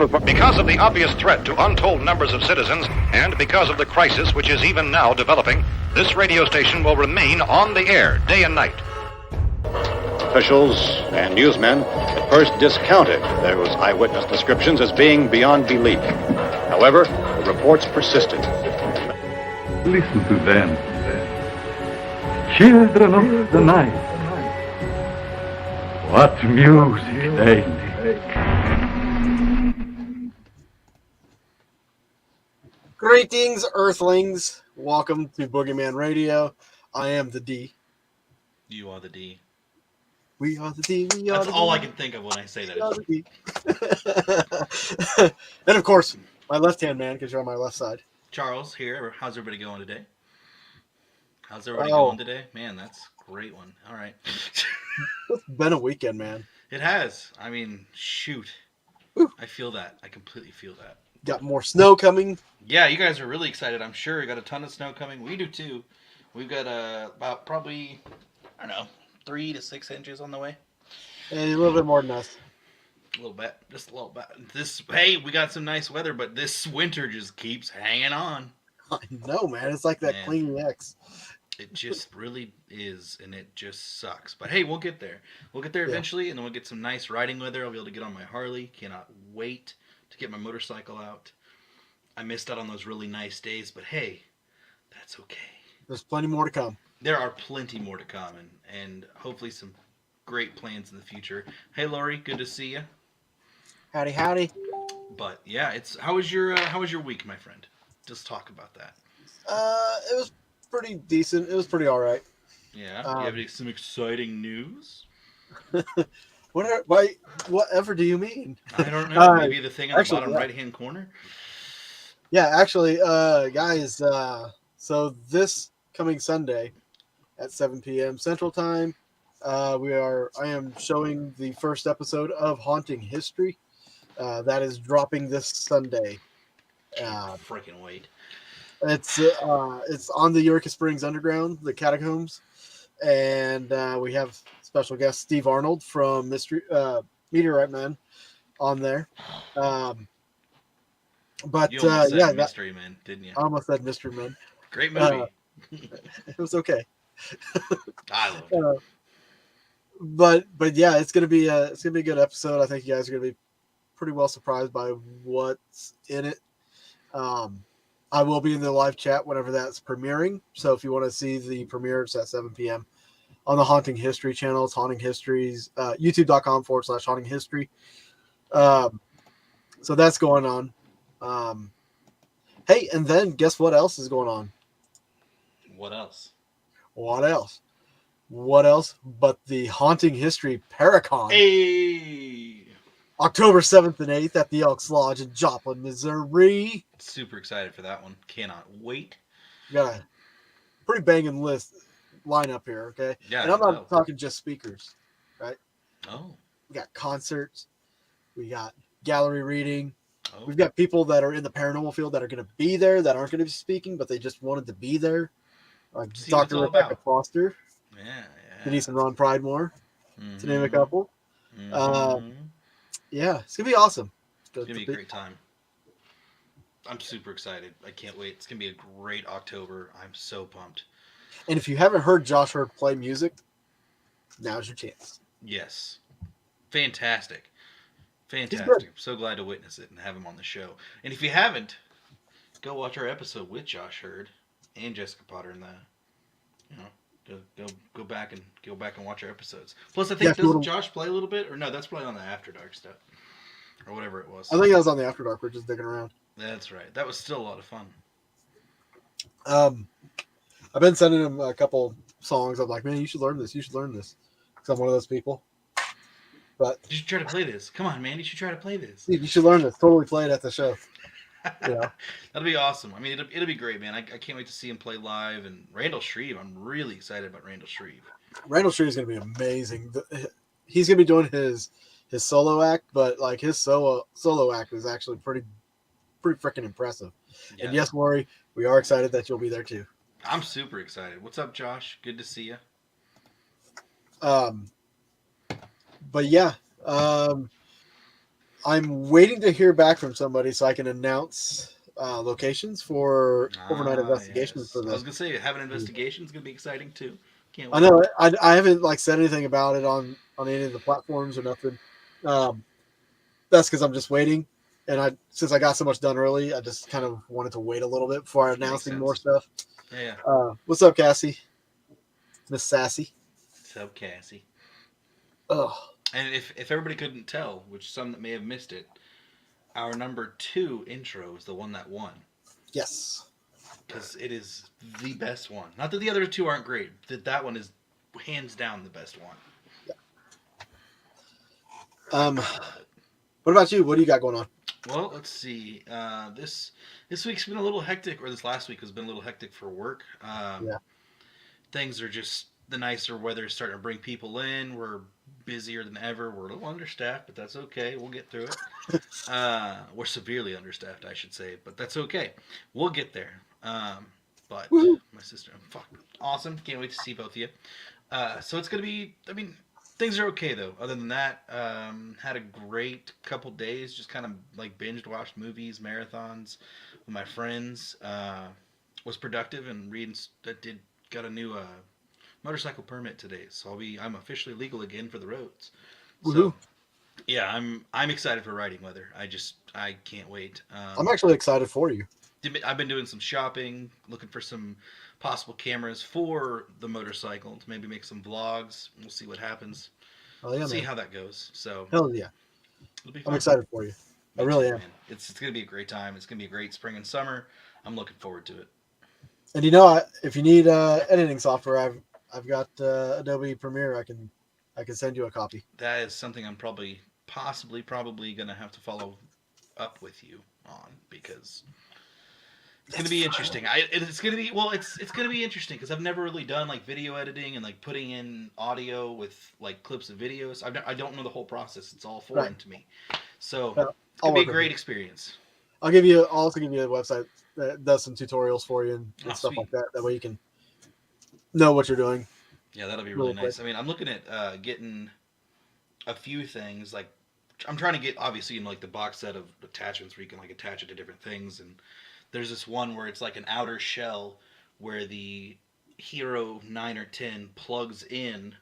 Because of the obvious threat to untold numbers of citizens, and because of the crisis which is even now developing, this radio station will remain on the air day and night. Officials and newsmen at first discounted those eyewitness descriptions as being beyond belief. However, the reports persisted. Listen to them. Children of the night. What music they make. Greetings, Earthlings. Welcome to Boogeyman Radio. I am the D. You are the D. We are the D. We are That's the all D. I can think of when I say We are that. the D. And of course, my left-hand man, because you're on my left side. Charles here. How's everybody going today? How's everybody going today? Man, that's a great one. All right. It's been a weekend, man. It has. I mean, shoot. Woo. I feel that. I completely feel that. Got more snow coming. Yeah, you guys are really excited, I'm sure. You got a ton of snow coming. We do too. We've got about probably, I don't know, 3 to 6 inches on the way. And a little bit more than us. A little bit. Just a little bit. Hey, we got some nice weather, but this winter just keeps hanging on. I know, man. It's like that Clean X. It just really is, and it just sucks. But hey, we'll get there. We'll get there eventually, and then we'll get some nice riding weather. I'll be able to get on my Harley. Cannot wait to get my motorcycle out. I missed out on those really nice days, but hey, that's okay. There's plenty more to come. There are plenty more to come, and hopefully some great plans in the future. Hey, Lori, good to see you. Howdy, howdy. But yeah, how was your week, my friend? Just talk about that. It was pretty decent. It was pretty all right. Yeah. You have some exciting news? Whatever do you mean? I don't know. Maybe the thing on the bottom right-hand corner? Yeah, actually, guys, so this coming Sunday at 7 p.m. Central Time, I am showing the first episode of Haunting History. That is dropping this Sunday. Freaking wait. It's on the Eureka Springs Underground, the catacombs, and we have special guest Steve Arnold from Meteorite Man on there. But you almost said Mystery Man, didn't you? I almost said Mystery Man. Great movie. It was okay. I love it. But yeah, it's gonna be a good episode. I think you guys are gonna be pretty well surprised by what's in it. I will be in the live chat whenever that's premiering. So if you want to see the premiere, it's at 7 p.m. on the Haunting History channel. It's Haunting Histories, youtube.com/Haunting History. So that's going on. Hey, and then guess what else is going on? What else? What else but the Haunting History Paracon? Hey! October 7th and 8th at the Elks Lodge in Joplin, Missouri. Super excited for that one. Cannot wait. Got a pretty banging lineup here, okay? Yeah. And I'm not talking just speakers, right? Oh. We got concerts. We got gallery reading. Oh. We've got people that are in the paranormal field that are going to be there that aren't going to be speaking, but they just wanted to be there. Like Dr. Rebecca Foster. Yeah. Denise and Ron Pridemore, to name a couple. Mm-hmm. Yeah, it's going to be awesome. It's going to be a great time. I'm super excited. I can't wait. It's going to be a great October. I'm so pumped. And if you haven't heard Josh Hurd play music, now's your chance. Yes. Fantastic. I'm so glad to witness it and have him on the show. And if you haven't, go watch our episode with Josh Hurd and Jessica Potter and go back and watch our episodes. Plus, I think doesn't Josh play a little bit, or no? That's probably on the After Dark stuff, or whatever it was. I think that was on the After Dark. We're just digging around. That's right. That was still a lot of fun. I've been sending him a couple songs. I'm like, man, you should learn this. You should learn this. Because I'm one of those people. But you should try to play this. Come on, man. You should try to play this. You should learn this. Totally play it at the show. Yeah. That'll be awesome. I mean, it'll be great, man. I can't wait to see him play live. And Randall Shreve, I'm really excited about Randall Shreve. Randall Shreve is going to be amazing. He's going to be doing his solo act, but like his solo act is actually pretty freaking impressive. Yeah. And yes, Lori, we are excited that you'll be there too. I'm super excited. What's up, Josh? Good to see you. But yeah, I'm waiting to hear back from somebody so I can announce locations for overnight investigations Yes. for I was the. gonna say having an investigation is gonna be exciting too. Can't I wait. know I haven't like said anything about it on any of the platforms or nothing. Um, that's because I'm just waiting, and since I got so much done early, I just kind of wanted to wait a little bit before That makes announcing more sense. stuff. Yeah. What's up, Cassie? Miss Sassy. Sub Cassie. Oh, And if everybody couldn't tell, which some that may have missed it, our number 2 intro is the one that won yes. because it is the best one. Not that the other two aren't great. That one is hands down the best one. Um, I love it. what about you? What do you got going on? Well, let's see. This week's been a little hectic, or this last week has been a little hectic for work. Yeah. Things are just the nicer weather is starting to bring people in. We're busier than ever. We're a little understaffed, but that's okay. We'll get through it. We're severely understaffed, I should say, but that's okay. We'll get there. But Woo-hoo. my sister, fuck, awesome. Can't wait to see both of you. So it's gonna be. I mean, things are okay though. Other than that, had a great couple days. Just kind of like binged watched movies, marathons with my friends. Was productive and reading. Got a new motorcycle permit today, so I'm officially legal again for the roads. Woohoo. So yeah, I'm excited for riding weather. I can't wait. I'm actually excited for you. I've been doing some shopping, looking for some possible cameras for the motorcycle to maybe make some vlogs. We'll see what happens. Oh yeah, See man. how that goes. So Hell yeah. it'll be I'm fun. excited for you. I Me really too, am. man. It's gonna be a great time. It's gonna be a great spring and summer. I'm looking forward to it. And you know, if you need editing software, I've got Adobe Premiere. I can send you a copy. That is something I'm probably gonna have to follow up with you on because it's gonna be interesting. It's gonna be it's gonna be interesting because I've never really done like video editing and like putting in audio with like clips of videos. I don't know the whole process. It's all foreign Right. to me. So Well, it's I'll gonna be a work with great you. experience. I'll also give you a website that does some tutorials for you Oh, and stuff sweet. like that. That way you can know what you're doing Yeah, that'll be really real quick. nice. I mean, I'm looking at getting a few things like I'm trying to get obviously in like the box set of attachments where you can like attach it to different things and there's this one where it's like an outer shell where the Hero 9 or 10 plugs in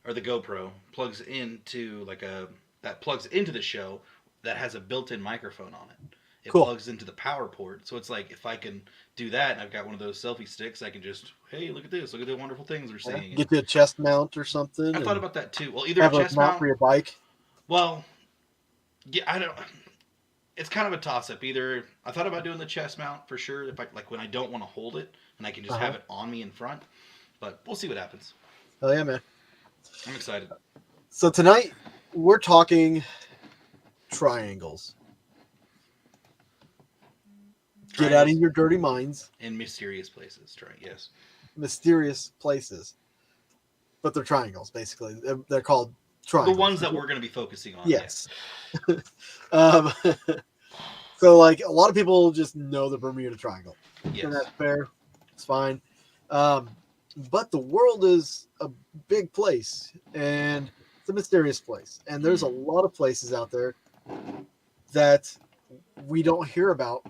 or the GoPro plugs into like a that plugs into the shell that has a built-in microphone on it. It Cool. plugs into the power port. So it's like if I can do that and I've got one of those selfie sticks, I can just, hey, look at this. Look at the wonderful things we're Yeah. seeing. And Get you a chest mount or something, I thought and about that too. Well, either a have a chest mount mount. for your bike. Well, yeah, I don't. It's kind of a toss up. Either I thought about doing the chest mount for sure, if I like when I don't want to hold it and I can just have it on me in front. But we'll see what happens. Oh yeah, man. I'm excited. So tonight we're talking triangles. Get out of Triangles your dirty minds. in mysterious places. Try yes. Mysterious places, but they're triangles basically. They're called The triangles. ones that we're going to be focusing on. Yes. um, so like a lot of people just know the Bermuda Triangle, Yes. and that's fair. It's fine. But the world is a big place, and it's a mysterious place, and there's a lot of places out there that we don't hear about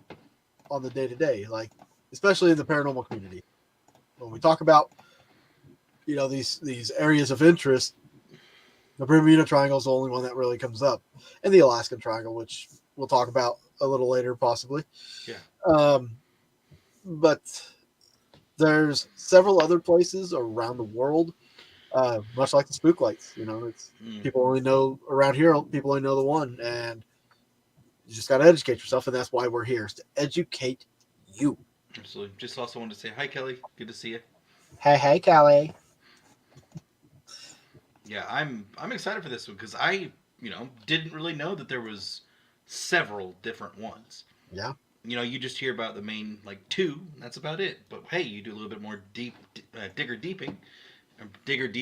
on the day to day, like especially in the paranormal community. When we talk about these areas of interest, the Bermuda Triangle is the only one that really comes up, and the Alaskan Triangle, which we'll talk about a little later, possibly. Yeah. But there's several other places around the world, much like the spook lights. It's people only know around here. People only know the one, and you just got to educate yourself, and that's why we're here, is to educate you. Absolutely. Just also wanted to say hi, Kelly. Good to see you. Hey, Kelly. Yeah, I'm excited for this one because I didn't really know that there was several different ones. Yeah. You just hear about the main like two. That's about it. But hey, you do a little bit more deeper digging.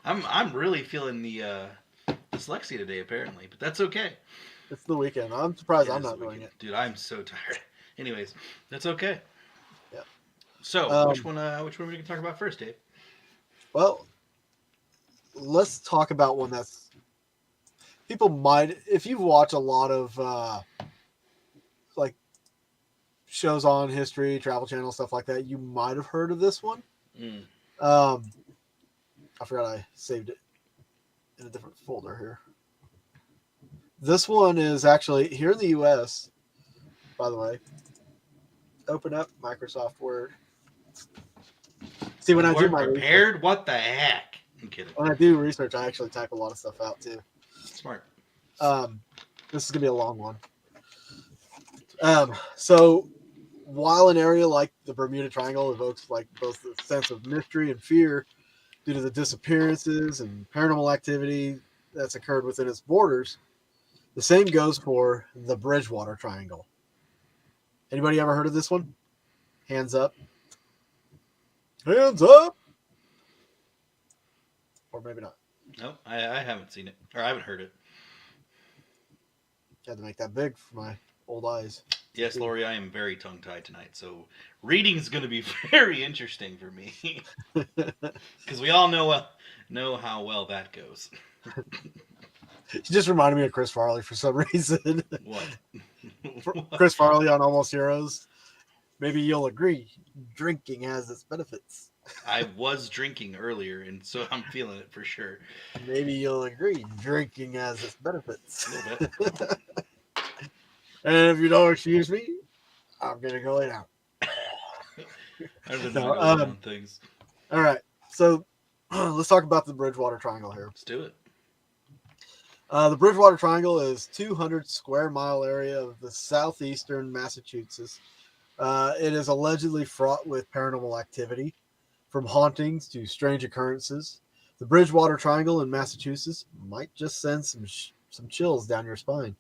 I'm really feeling the dyslexia today apparently, but that's okay. It's the weekend. I'm surprised I'm not doing it. Dude, I'm so tired. Anyways, that's okay. Yeah. So which one are we gonna talk about first, Dave? Well, let's talk about one that's people might, if you watch a lot of like shows on History, Travel Channel, stuff like that, you might have heard of this one. Mm. I forgot I saved it in a different folder here. This one is actually here in the U.S., by the way. Open up Microsoft Word. See, when I do my prepared, research, what the heck? I'm kidding. when I do research, I actually type a lot of stuff out too. Smart. This is gonna be a long one. So while an area like the Bermuda Triangle evokes like both the sense of mystery and fear due to the disappearances and paranormal activity that's occurred within its borders, the same goes for the Bridgewater Triangle. Anybody ever heard of this one? Hands up. Hands up. Or maybe not. No, I haven't seen it. Or I haven't heard it. Had to make that big for my old eyes. Yes, Lori, I am very tongue-tied tonight, so reading's going to be very interesting for me. Because we all know how well that goes. You just reminded me of Chris Farley for some reason. What? Chris Farley on Almost Heroes. Maybe you'll agree, drinking has its benefits. I was drinking earlier, and so I'm feeling it for sure. Maybe you'll agree, drinking has its benefits. A little bit. And if you don't excuse me, I'm gonna go lay down. I don't No, know on things. All right, so let's talk about the Bridgewater Triangle here. Let's do it. The Bridgewater Triangle is 200 square mile area of the southeastern Massachusetts. It is allegedly fraught with paranormal activity, from hauntings to strange occurrences. The Bridgewater Triangle in Massachusetts might just send some chills down your spine.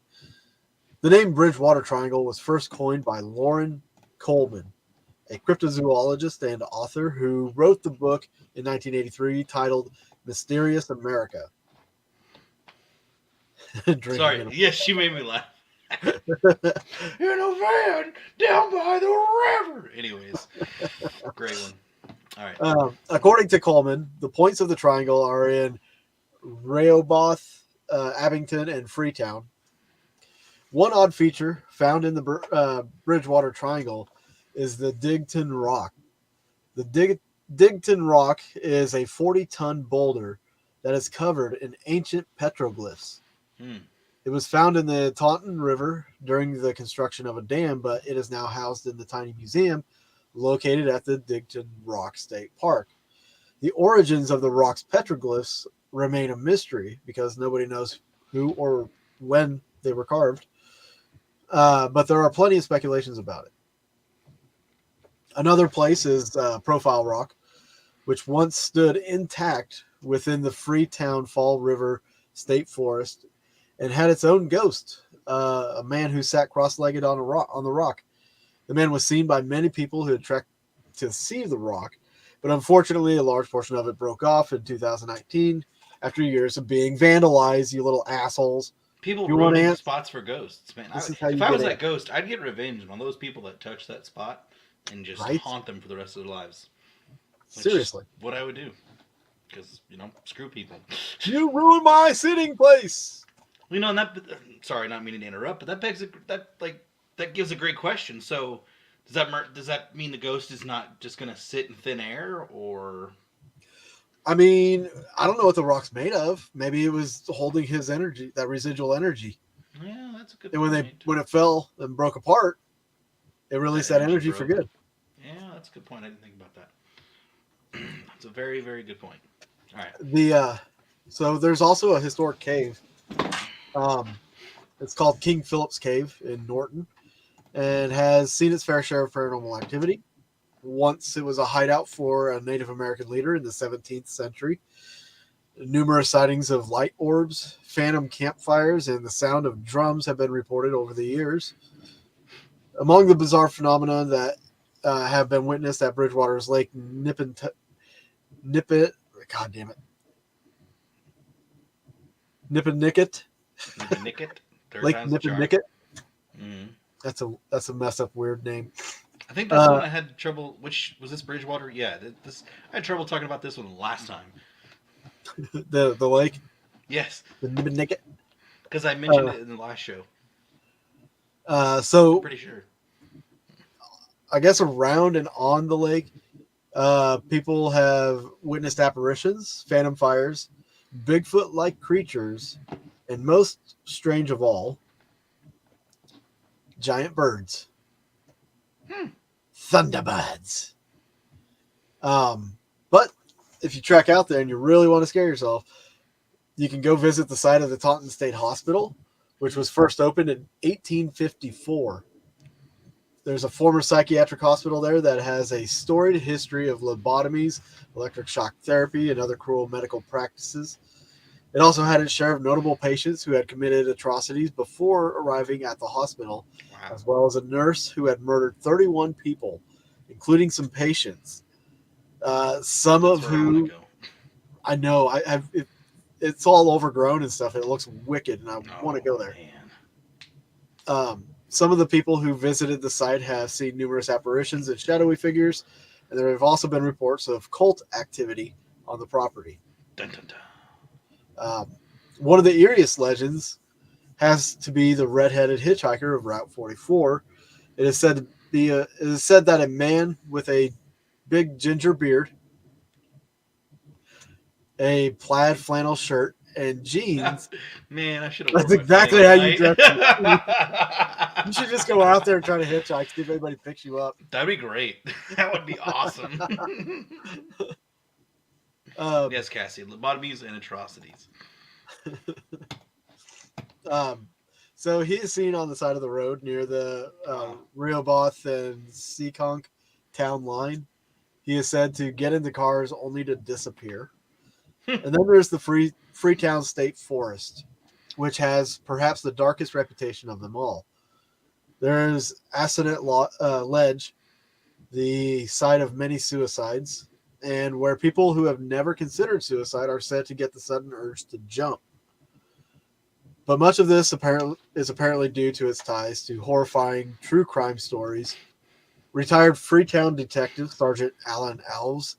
The name Bridgewater Triangle was first coined by Lauren Coleman, a cryptozoologist and author who wrote the book in 1983 titled Mysterious America. Sorry. Yes, she made me laugh. In a van down by the river. Anyways, great one. All right. According to Coleman, the points of the triangle are in Rehoboth, Abington, and Freetown. One odd feature found in the Bridgewater Triangle is the Digton Rock. The Digton Rock is a 40-ton boulder that is covered in ancient petroglyphs. It was found in the Taunton River during the construction of a dam, but it is now housed in the tiny museum located at the Digton Rock State Park. The origins of the rock's petroglyphs remain a mystery because nobody knows who or when they were carved, but there are plenty of speculations about it. Another place is Profile Rock, which once stood intact within the Freetown Fall River State Forest and had its own ghost, a man who sat cross-legged on the rock. The man was seen by many people who had trekked to see the rock, but unfortunately a large portion of it broke off in 2019 after years of being vandalized, you little assholes. People ruining spots for ghosts, man. If I was that ghost, I'd get revenge on those people that touch that spot and just haunt them for the rest of their lives. Seriously. What I would do. Because, screw people. You ruined my sitting place! And that, sorry, not meaning to interrupt, but that gives a great question. So, does that mean the ghost is not just going to sit in thin air, or? I mean, I don't know what the rock's made of. Maybe it was holding his energy, that residual energy. Yeah, that's a good point. And when it fell and broke apart, it released that energy for good. Yeah, that's a good point. I didn't think about that. That's a very, very good point. All right. So there's also a historic cave. It's called King Philip's Cave in Norton and has seen its fair share of paranormal activity. Once it was a hideout for a Native American leader in the 17th century. Numerous sightings of light orbs, phantom campfires, and the sound of drums have been reported over the years. Among the bizarre phenomena that have been witnessed at Bridgewater's Lake Nipponicket. Lake Nipponicket. That's a messed up weird name. I think that's one I had trouble. Which was this Bridgewater? Yeah, I had trouble talking about this one last time. the lake. Yes. The Nipponicket. Because I mentioned it in the last show. So Pretty sure. I guess around and on the lake, people have witnessed apparitions, phantom fires, Bigfoot-like creatures, and most strange of all, giant birds. Thunderbirds. But if you trek out there and you really want to scare yourself, you can go visit the site of the Taunton State Hospital, which was first opened in 1854. There's a former psychiatric hospital there that has a storied history of lobotomies, electric shock therapy, and other cruel medical practices. It also had its share of notable patients who had committed atrocities before arriving at the hospital, Wow. as well as a nurse who had murdered 31 people, including some patients. Some That's of where I want who to go. I know it's all overgrown and stuff. It looks wicked, and I want to go there. Man. Some of the people who visited the site have seen numerous apparitions and shadowy figures, and there have also been reports of cult activity on the property. Dun, dun, dun. One of the eeriest legends has to be the red-headed hitchhiker of Route 44. It is said that a man with a big ginger beard, a plaid flannel shirt, and jeans. Man, I should have. That's exactly how you dress. You should just go out there and try to hitchhike, see if anybody picks you up. That'd be great. That would be awesome. Yes, Cassie. Lobotomies and atrocities. So he is seen on the side of the road near the Rehoboth and Seekonk town line. He is said to get into cars only to disappear. And then there's the Freetown State Forest, which has perhaps the darkest reputation of them all. There's Assonet Ledge, the site of many suicides, and where people who have never considered suicide are said to get the sudden urge to jump. But much of this is apparently due to its ties to horrifying true crime stories. Retired Freetown detective Sergeant Alan Alves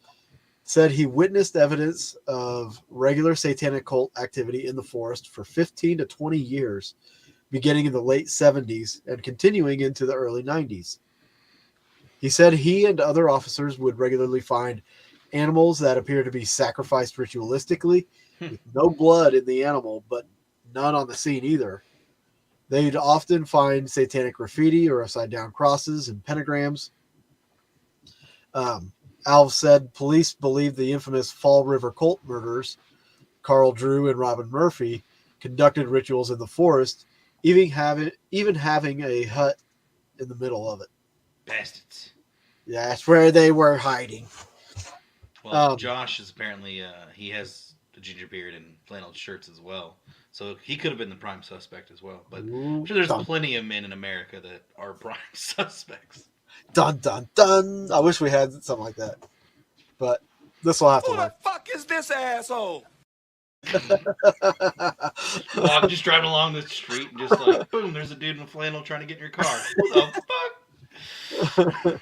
said he witnessed evidence of regular satanic cult activity in the forest for 15 to 20 years, beginning in the late 70s and continuing into the early 90s. He said he and other officers would regularly find animals that appear to be sacrificed ritualistically, with no blood in the animal, but none on the scene either. They'd often find satanic graffiti or upside-down crosses and pentagrams. Alves said police believe the infamous Fall River cult murderers, Carl Drew and Robin Murphy, conducted rituals in the forest, even having a hut in the middle of it. Bastards. Yeah, that's where they were hiding. Well, Josh is apparently he has the ginger beard and flannel shirts as well, so he could have been the prime suspect as well. But I'm sure there's plenty of men in America that are prime suspects. Dun dun dun! I wish we had something like that, but this will have to work. Who the fuck is this asshole? I'm just driving along the street and just like, boom, there's a dude in a flannel trying to get in your car. What the fuck?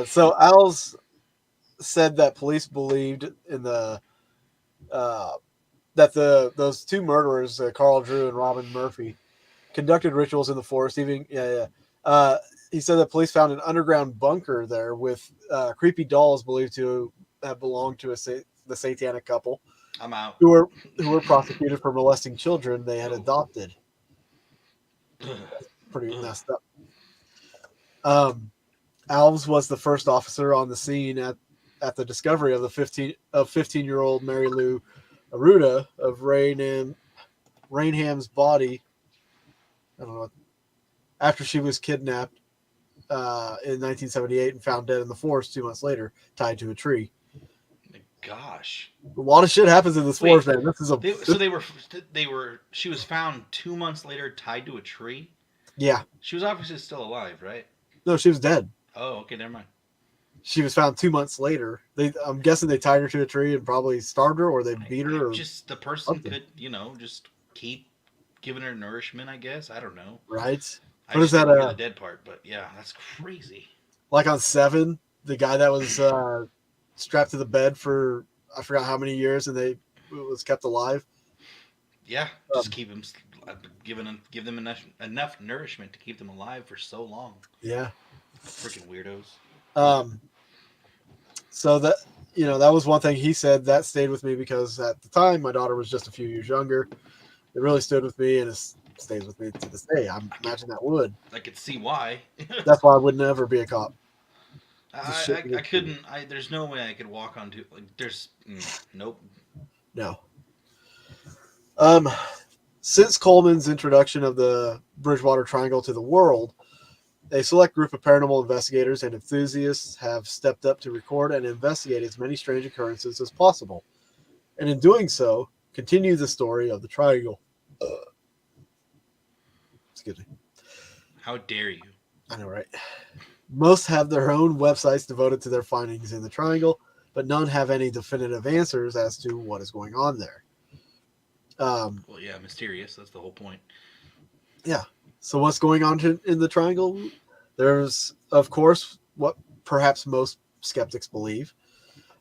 So Alves said that police believed in those two murderers, Carl Drew and Robin Murphy, conducted rituals in the forest. He said that police found an underground bunker there with creepy dolls believed to have belonged to the satanic couple. I'm out. Who were prosecuted for molesting children they had adopted. Pretty messed up. Alves was the first officer on the scene at the discovery of the 15-year-old Mary Lou Aruda of Rainham's body. I don't know. After she was kidnapped in 1978 and found dead in the forest 2 months later, tied to a tree. Gosh, a lot of shit happens in this forest, man. She was found 2 months later, tied to a tree. Yeah, she was obviously still alive, right? No, she was dead. Oh, okay, never mind. She was found 2 months later. I'm guessing they tied her to a tree and probably starved her, or they beat her. Or just the person could, just keep giving her nourishment. I guess I don't know. Right. What is that? The dead part, but yeah, that's crazy. Like on 7, the guy that was strapped to the bed for I forgot how many years, and it was kept alive. Yeah, just keep them, give them enough nourishment to keep them alive for so long. Yeah. Freaking weirdos. Um, so that that was one thing he said that stayed with me because at the time my daughter was just a few years younger. It really stood with me, and it stays with me to this day. I imagine that would. I could see why. That's why I would never be a cop. I couldn't. There's no way I could walk onto like. Nope. No. Since Coleman's introduction of the Bridgewater Triangle to the world, a select group of paranormal investigators and enthusiasts have stepped up to record and investigate as many strange occurrences as possible, and in doing so, continue the story of the Triangle. Excuse me. How dare you? I know, right? Most have their own websites devoted to their findings in the Triangle, but none have any definitive answers as to what is going on there. Well, yeah, mysterious. That's the whole point. Yeah. So what's going on in the Triangle? There's, of course, what perhaps most skeptics believe.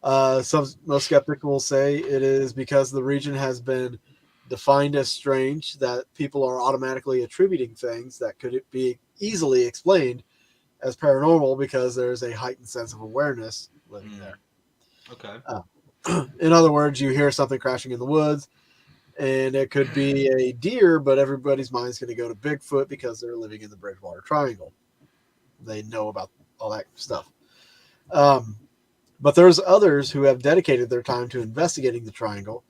Most skeptics will say it is because the region has been defined as strange that people are automatically attributing things that could be easily explained as paranormal because there's a heightened sense of awareness living there. Okay. In other words, you hear something crashing in the woods, and it could be a deer, but everybody's mind's going to go to Bigfoot because they're living in the Bridgewater Triangle. They know about all that stuff. But there's others who have dedicated their time to investigating the Triangle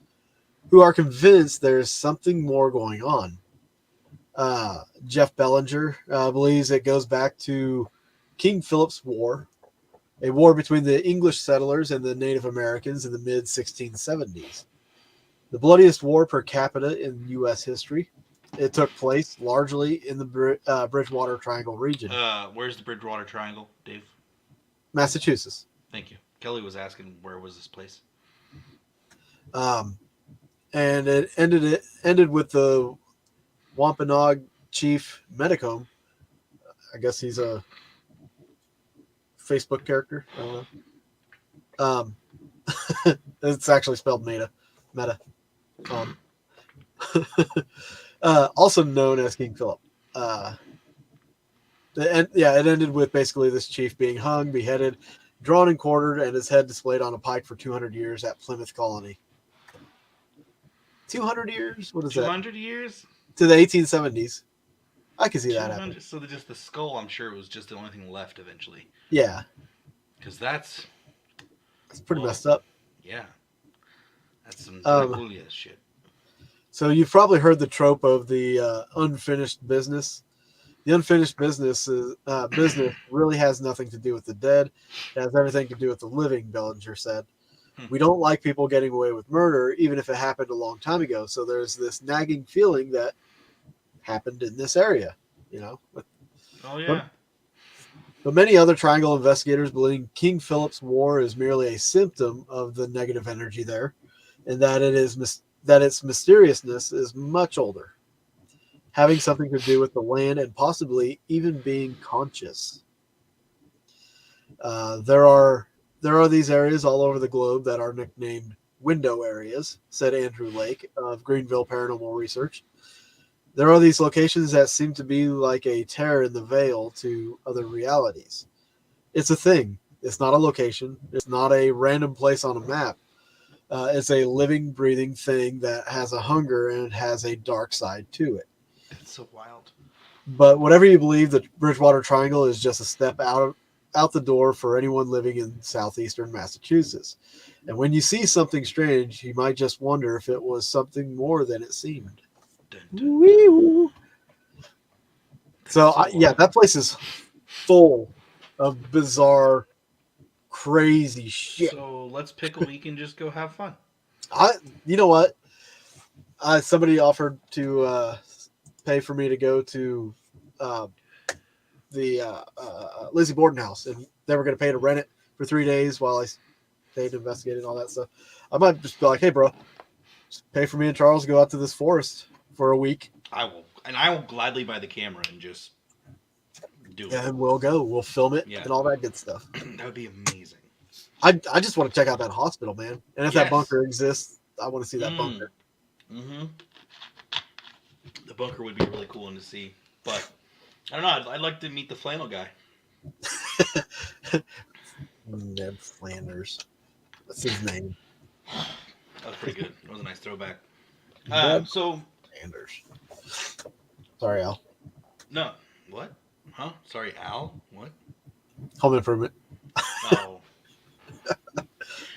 who are convinced there's something more going on. Jeff Bellinger believes it goes back to King Philip's War, a war between the English settlers and the Native Americans in the mid-1670s. The bloodiest war per capita in U.S. history. It took place largely in the Bridgewater Triangle region. Where's the Bridgewater Triangle, Dave? Massachusetts. Thank you. Kelly was asking where was this place. And it ended with the Wampanoag chief Medicombe. I guess he's a Facebook character. I don't know. It's actually spelled Meta. Also known as King Philip. It ended with basically this chief being hung, beheaded, drawn and quartered, and his head displayed on a pike for 200 years at Plymouth Colony. 200 years? What is 200 that? years? To the 1870s. I can see that happening. So just the skull, I'm sure, was just the only thing left eventually. Yeah. Because that's pretty messed up. Yeah. That's some Dracula shit. So you've probably heard the trope of the unfinished business. The unfinished business really has nothing to do with the dead. It has everything to do with the living, Bellinger said. We don't like people getting away with murder, even if it happened a long time ago. So there's this nagging feeling that happened in this area, Oh, yeah. But many other Triangle investigators believe King Philip's War is merely a symptom of the negative energy there, and that its mysteriousness is much older, having something to do with the land and possibly even being conscious. There are these areas all over the globe that are nicknamed window areas, said Andrew Lake of Greenville Paranormal Research. There are these locations that seem to be like a tear in the veil to other realities. It's a thing. It's not a location. It's not a random place on a map. It's a living, breathing thing that has a hunger and has a dark side to it. It's so wild. But whatever you believe, the Bridgewater Triangle is just a step out the door for anyone living in southeastern Massachusetts. And when you see something strange, you might just wonder if it was something more than it seemed. So, that place is full of bizarre, crazy shit. So let's pick a week and just go have fun. You know what? Somebody offered to pay for me to go to the Lizzie Borden house, and they were going to pay to rent it for 3 days while I stayed and investigated and all that stuff. I might just be like, hey, bro, just pay for me and Charles to go out to this forest for a week. I will gladly buy the camera and just do it. And we'll go. We'll film it and all that good stuff. That would be amazing. I just want to check out that hospital, man. And if that Yes. bunker exists, I want to see that bunker. Mm-hmm. The bunker would be really cool one to see. But, I don't know. I'd like to meet the flannel guy. Ned Flanders. That's his name. That was pretty good. That was a nice throwback. Ned So, Flanders. Sorry, Al. no. What? Huh? Sorry, Al? What? Home Improvement. Oh.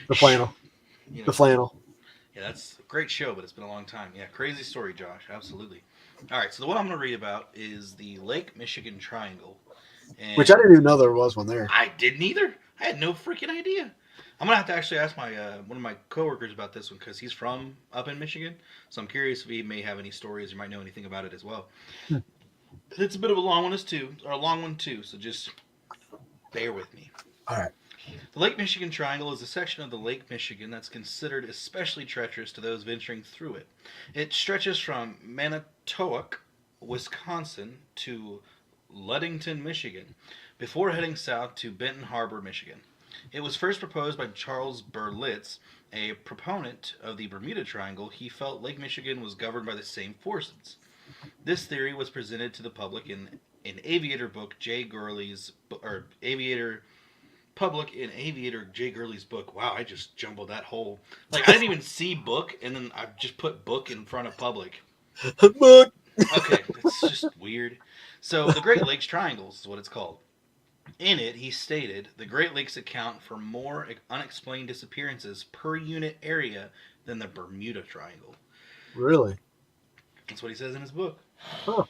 The flannel. You know, The flannel. yeah, that's a great show, but it's been a long time. Yeah, crazy story, Josh. Absolutely. All right, so the one I'm going to read about is the Lake Michigan Triangle. And Which I didn't even know there was one there. I didn't either. I had no freaking idea. I'm going to have to actually ask my one of my coworkers about this one because he's from up in Michigan. So I'm curious if he may have any stories or might know anything about it as well. It's a bit of a long one too, so just bear with me. All right. The Lake Michigan Triangle is a section of the Lake Michigan that's considered especially treacherous to those venturing through it. It stretches from Manitowoc, Wisconsin to Ludington, Michigan, before heading south to Benton Harbor, Michigan. It was first proposed by Charles Berlitz, a proponent of the Bermuda Triangle. He felt Lake Michigan was governed by the same forces. This theory was presented to the public in Aviator book Jay Gurley's Aviator Jay Gurley's book. Wow, I just jumbled that whole. Like, I didn't even see book, and then I just put book in front of public. Book. Okay, it's just weird. So, the Great Lakes Triangle is what it's called. In it, he stated, the Great Lakes account for more unexplained disappearances per unit area than the Bermuda Triangle. Really? That's what he says in his book. Huh.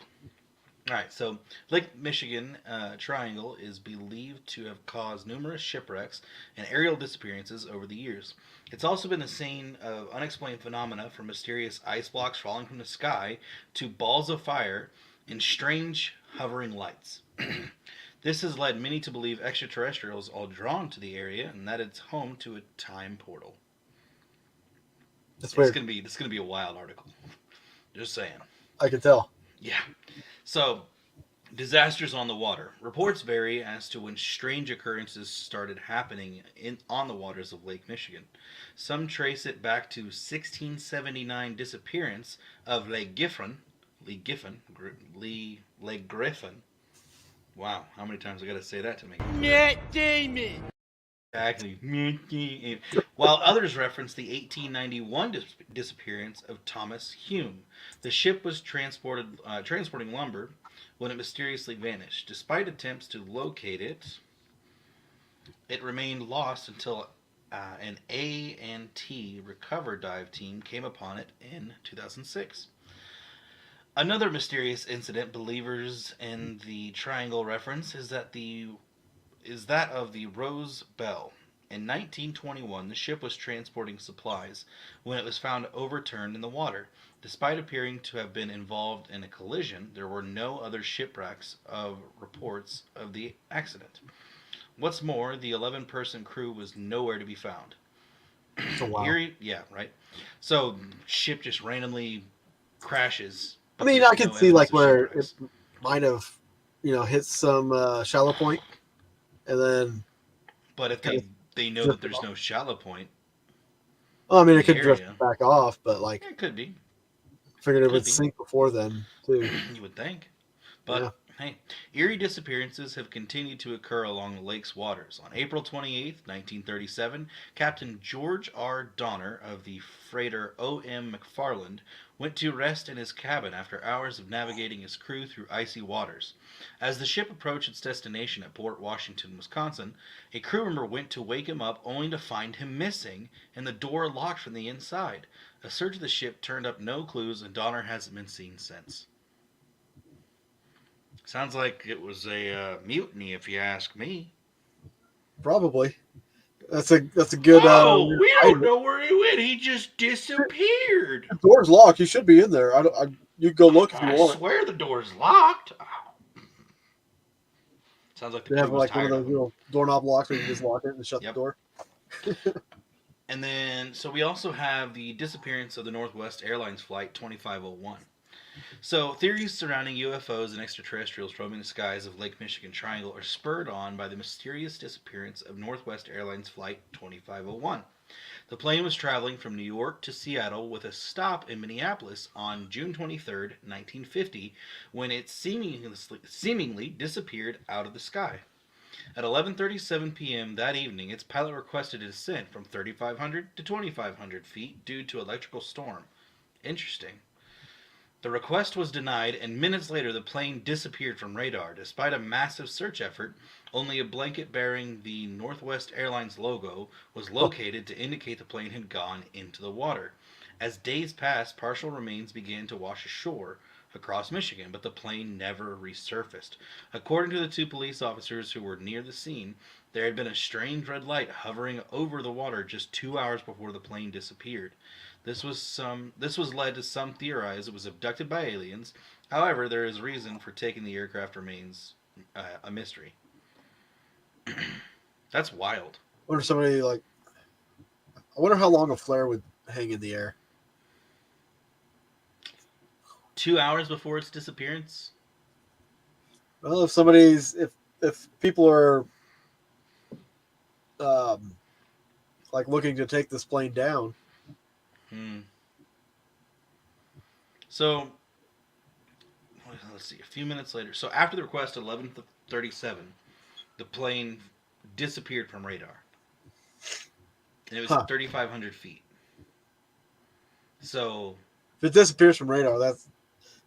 All right, so Lake Michigan Triangle is believed to have caused numerous shipwrecks and aerial disappearances over the years. It's also been the scene of unexplained phenomena from mysterious ice blocks falling from the sky to balls of fire and strange hovering lights. This has led many to believe extraterrestrials are drawn to the area and that it's home to a time portal. That's weird. This is gonna be a wild article. Just saying. I can tell. Yeah. So, disasters on the water. Reports vary as to when strange occurrences started happening on the waters of Lake Michigan. Some trace it back to 1679 disappearance of Lake Griffin. Wow, how many times I got to say that to me? Matt Damon. Exactly. While others reference the 1891 disappearance of Thomas Hume. The ship was transporting lumber when it mysteriously vanished. Despite attempts to locate it, it remained lost until an A&T recover dive team came upon it in 2006. Another mysterious incident believers in the triangle reference is that of the Rose Bell. In 1921, the ship was transporting supplies when it was found overturned in the water. Despite appearing to have been involved in a collision, there were no other shipwrecks of reports of the accident. What's more, the 11-person crew was nowhere to be found. Oh, wow. Yeah, right. So, ship just randomly crashes. I mean, I can see like where it might have, hit some shallow point, and then. But if they know that there's no shallow point. Well, I mean, it could drift back off, but like it could be. Figured it would sink before then too. You would think, but hey, eerie disappearances have continued to occur along the lake's waters. On April 28th, 1937, Captain George R. Donner of the freighter O.M. McFarland went to rest in his cabin after hours of navigating his crew through icy waters. As the ship approached its destination at Port Washington, Wisconsin, a crew member went to wake him up only to find him missing and the door locked from the inside. A search of the ship turned up no clues, and Donner hasn't been seen since. Sounds like it was a mutiny, if you ask me. Probably. That's a good. We don't know where he went. He just disappeared. The door's locked. He should be in there. You go look if you want. I swear the door's locked. Sounds like the They have crew was like one of tired those little doorknob locks where you just lock it and shut Yep. the door. And then, so we also have the disappearance of the Northwest Airlines Flight 2501. So, theories surrounding UFOs and extraterrestrials roaming the skies of Lake Michigan Triangle are spurred on by the mysterious disappearance of Northwest Airlines Flight 2501. The plane was traveling from New York to Seattle with a stop in Minneapolis on June 23rd, 1950, when it seemingly disappeared out of the sky. At 11:37 p.m. that evening, its pilot requested a descent from 3,500 to 2,500 feet due to electrical storm. Interesting. The request was denied, and minutes later the plane disappeared from radar. Despite a massive search effort, only a blanket bearing the Northwest Airlines logo was located to indicate the plane had gone into the water. As days passed, partial remains began to wash ashore across Michigan, but the plane never resurfaced. According to the two police officers who were near the scene, there had been a strange red light hovering over the water just 2 hours before the plane disappeared. This was led to some theorize it was abducted by aliens. However, there is reason for taking the aircraft remains a mystery. That's wild. I wonder if somebody like. I wonder how long a flare would hang in the air. 2 hours before its disappearance. Well, if people are like looking to take this plane down. So, let's see. A few minutes later, so after the request at 11:37, the plane disappeared from radar, and it was 3,500 feet. So, if it disappears from radar, that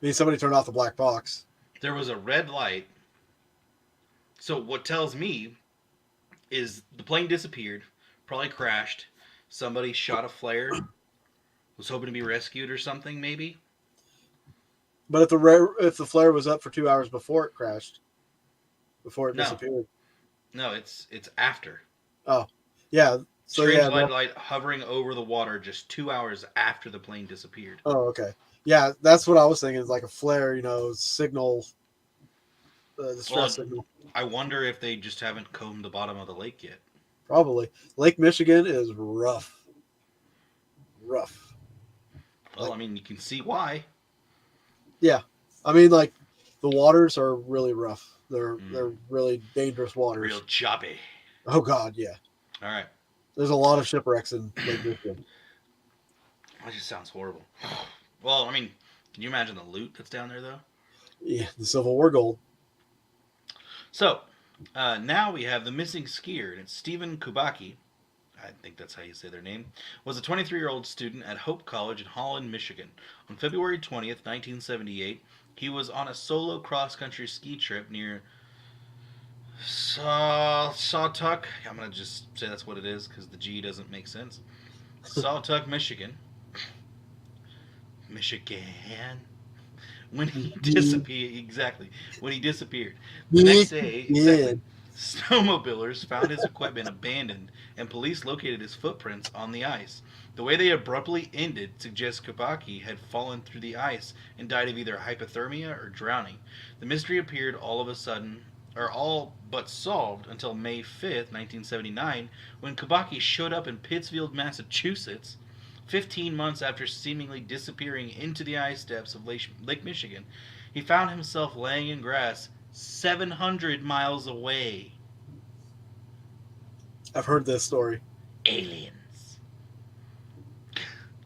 means somebody turned off the black box. There was a red light. So what tells me is the plane disappeared, probably crashed. Somebody shot a flare, was hoping to be rescued or something, maybe. But if the flare was up for 2 hours before it crashed, before it disappeared. No, it's after. Oh, yeah. So Strange light hovering over the water just 2 hours after the plane disappeared. Oh, okay. Yeah, that's what I was thinking. It's like a flare, signal, distress signal. I wonder if they just haven't combed the bottom of the lake yet. Probably. Lake Michigan is rough. Rough. Well, you can see why. Yeah. The waters are really rough. They're really dangerous waters. Real choppy. Oh, God, yeah. All right. There's a lot of shipwrecks in Lake Michigan. That just sounds horrible. Well, can you imagine the loot that's down there, though? Yeah, the Civil War gold. So, now we have the missing skier, and it's Stephen Kubacki. I think that's how you say their name. Was a 23-year-old student at Hope College in Holland, Michigan. On February 20th, 1978, he was on a solo cross-country ski trip near Sawtuck. I'm going to just say that's what it is because the G doesn't make sense. Sawtuck, Michigan. When he disappeared. The next day, snowmobilers found his equipment abandoned, and police located his footprints on the ice. The way they abruptly ended suggests Kubacki had fallen through the ice and died of either hypothermia or drowning. The mystery appeared all but solved until May 5th, 1979, when Kubacki showed up in Pittsfield, Massachusetts, 15 months after seemingly disappearing into the ice depths of Lake Michigan. He found himself laying in grass 700 miles away. I've heard this story. Aliens.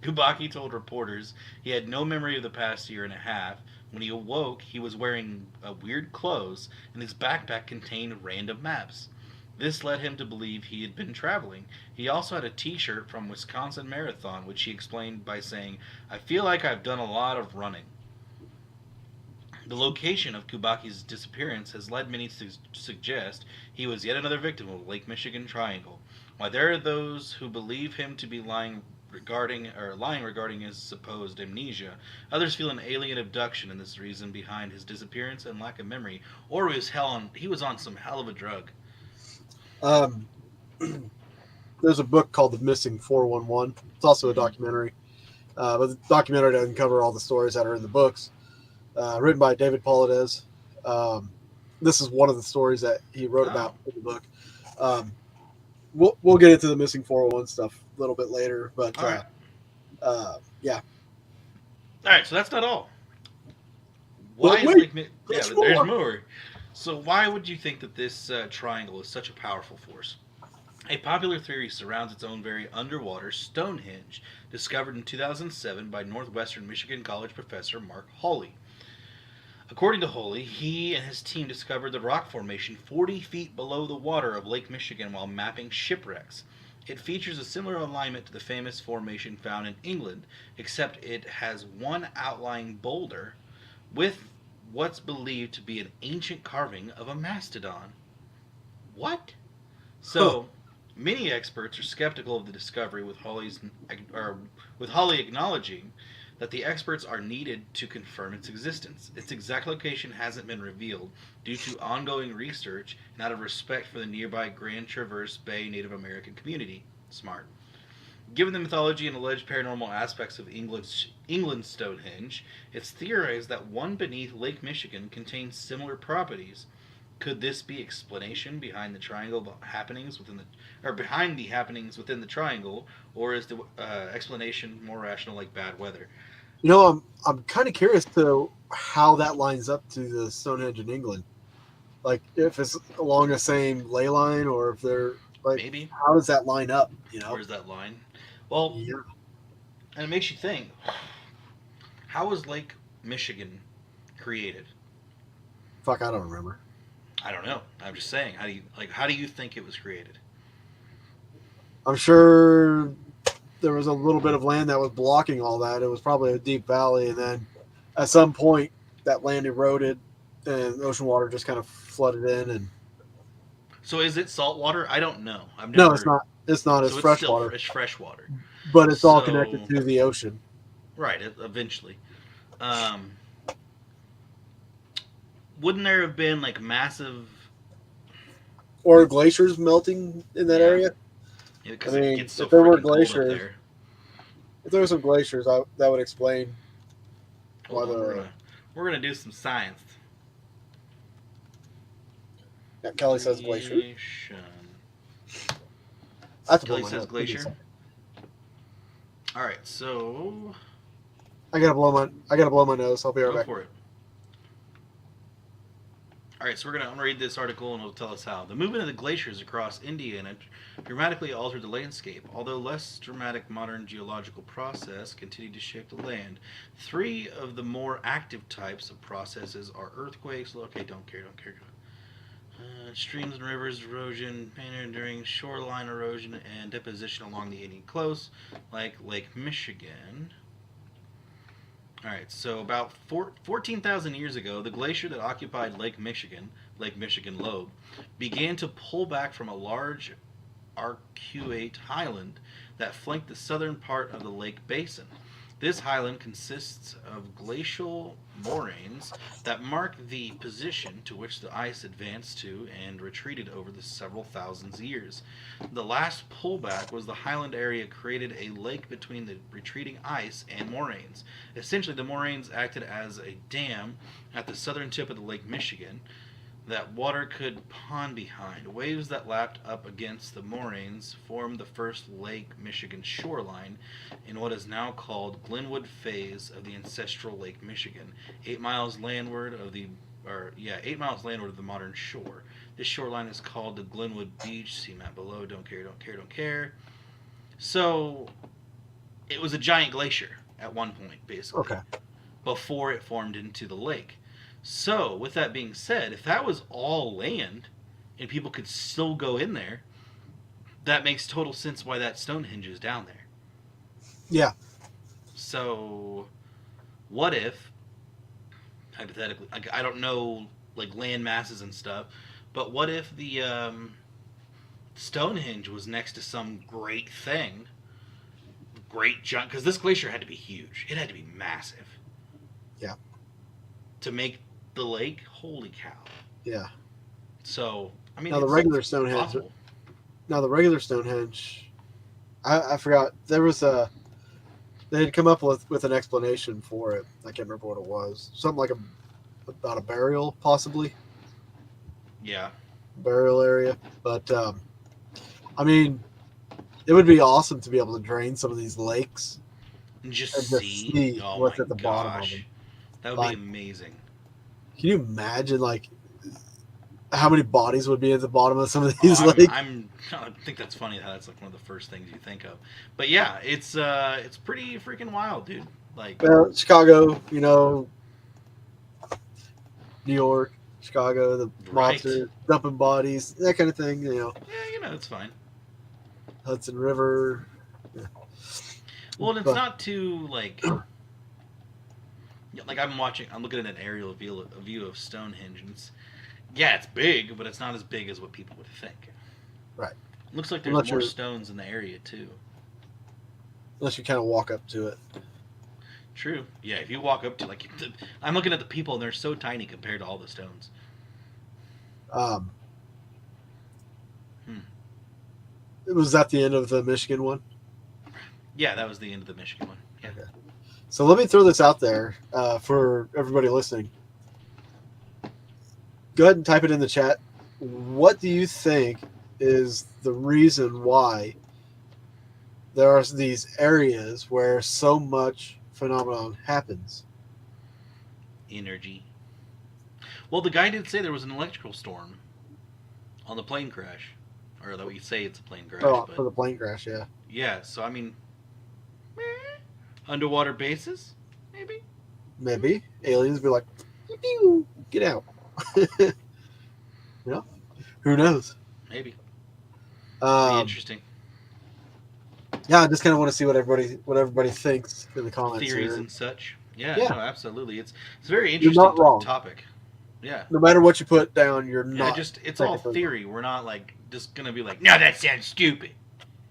Kubacki told reporters he had no memory of the past year and a half. When he awoke, he was wearing weird clothes, and his backpack contained random maps. This led him to believe he had been traveling. He also had a t-shirt from Wisconsin Marathon, which he explained by saying, "I feel like I've done a lot of running." The location of Kubacki's disappearance has led many to suggest he was yet another victim of the Lake Michigan Triangle. While there are those who believe him to be lying regarding his supposed amnesia, others feel an alien abduction and this reason behind his disappearance and lack of memory, or he was on some hell of a drug. There's a book called The Missing 411. It's also a documentary, but the documentary doesn't cover all the stories that are in the books. Written by David Paulides. This is one of the stories that he wrote about in the book. We'll get into the Missing 411 stuff a little bit later, but all right. yeah. All right, so that's not all. Why But is wait, Lake Mi- Yeah, there's but there's more. more. So why would you think that this triangle is such a powerful force? A popular theory surrounds its own very underwater Stonehenge, discovered in 2007 by Northwestern Michigan College professor Mark Hawley. According to Hawley, he and his team discovered the rock formation 40 feet below the water of Lake Michigan while mapping shipwrecks. It features a similar alignment to the famous formation found in England, except it has one outlying boulder with what's believed to be an ancient carving of a mastodon. What? Huh. So, many experts are skeptical of the discovery, with Hawley acknowledging that the experts are needed to confirm its existence. Its exact location hasn't been revealed due to ongoing research and out of respect for the nearby Grand Traverse Bay Native American community. Smart. Given the mythology and alleged paranormal aspects of England's Stonehenge, it's theorized that one beneath Lake Michigan contains similar properties. Could this be explanation behind the triangle happenings within behind the happenings within the triangle, or is the explanation more rational, like bad weather? I'm kind of curious to how that lines up to the Stonehenge in England. Like if it's along the same ley line, or if they're like, Maybe. how does that line up? You know? Where's that line? Well, Yeah. and it makes you think: how was Lake Michigan created? Fuck, I don't remember. I don't know. I'm just saying. How do you think it was created? I'm sure there was a little bit of land that was blocking all that. It was probably a deep valley, and then at some point that land eroded, and ocean water just kind of flooded in. And So is it saltwater? I don't know. I've no, never. it's not. It's not. It's So it's still freshwater, it's fresh water. but it's all connected So to the ocean. right, eventually. Um, wouldn't there have been like massive? Or glaciers melting in that Yeah. area. Yeah, because I it mean, gets so if there were freaking cold up glaciers, there. if there were some glaciers, that would explain why Hold on, the. we're gonna do some science. Yeah, Kelly says glacier. Creation. I have to blow Kelly my says nose. glacier. All right, so I gotta blow my nose. I'll be right go back. for it. All right, so I'm gonna read this article and it'll tell us how the movement of the glaciers across Indiana dramatically altered the landscape. Although less dramatic, modern geological process continued to shape the land. Three of the more active types of processes are earthquakes. Okay, don't care. Streams and rivers erosion, during shoreline erosion and deposition along the Indian coast, like Lake Michigan. Alright, so about 14,000 years ago, the glacier that occupied Lake Michigan Lobe, began to pull back from a large arcuate highland that flanked the southern part of the lake basin. This highland consists of glacial moraines that mark the position to which the ice advanced to and retreated over the several thousands years. The last pullback was the highland area created a lake between the retreating ice and moraines. Essentially, the moraines acted as a dam at the southern tip of the Lake Michigan that water could pond behind. Waves that lapped up against the moraines formed the first Lake Michigan shoreline in what is now called Glenwood Phase of the ancestral Lake Michigan, 8 miles landward of the 8 miles landward of the modern shore. This shoreline is called the Glenwood Beach. See map below. Don't care. So it was a giant glacier at one point, basically. Okay. Before it formed into the lake. So, with that being said, if that was all land and people could still go in there, that makes total sense why that Stonehenge is down there. Yeah. So, what if, hypothetically, I don't know, like land masses and stuff, but what if the Stonehenge was next to some great thing, great giant, because this glacier had to be huge. It had to be massive. Yeah. To make the lake, holy cow. Yeah. So, I mean, Now the regular Stonehenge. possible. Now the regular Stonehenge. I forgot there was a. They had come up with an explanation for it. I can't remember what it was. Something like about a burial, possibly. Yeah. Burial area, but I mean, it would be awesome to be able to drain some of these lakes And just and just see. see Oh what's my at the bottom of gosh. them. That would be amazing. Can you imagine like how many bodies would be at the bottom of some of these lakes? I think that's funny how that's like one of the first things you think of. But yeah, it's pretty freaking wild, dude. Like, Chicago, you know, New York, Chicago, the right. mobster dumping bodies, that kind of thing. You know, Yeah, you know, it's fine. Hudson River. Yeah. Well, and it's But- not too like I'm looking at an aerial view of Stonehenge, and it's big, but it's not as big as what people would think. Right. Looks like there's Unless more you're- stones in the area too. Unless you kind of walk up to it. True. Yeah, if you walk up to I'm looking at the people, and they're so tiny compared to all the stones. Was that the end of the Michigan one? Yeah, that was the end of the Michigan one. Yeah. Okay. So let me throw this out there for everybody listening. Go ahead and type it in the chat. What do you think is the reason why there are these areas where so much phenomenon happens? Energy. Well, the guy did say there was an electrical storm on the plane crash, or that we say it's a plane crash. Oh, but for the plane crash, yeah. yeah, so I mean, underwater bases, maybe. Maybe aliens be like, "Pew, get out." Yeah, who knows? Maybe. Be interesting. Yeah, I just kind of want to see what everybody thinks in the comments Theories here. and such. Yeah, Yeah. no, absolutely. It's a very You're interesting not wrong. topic. Yeah. No matter what you put down, you're Yeah, not. it's all technically theory. We're not like just gonna be like, no, that sounds stupid.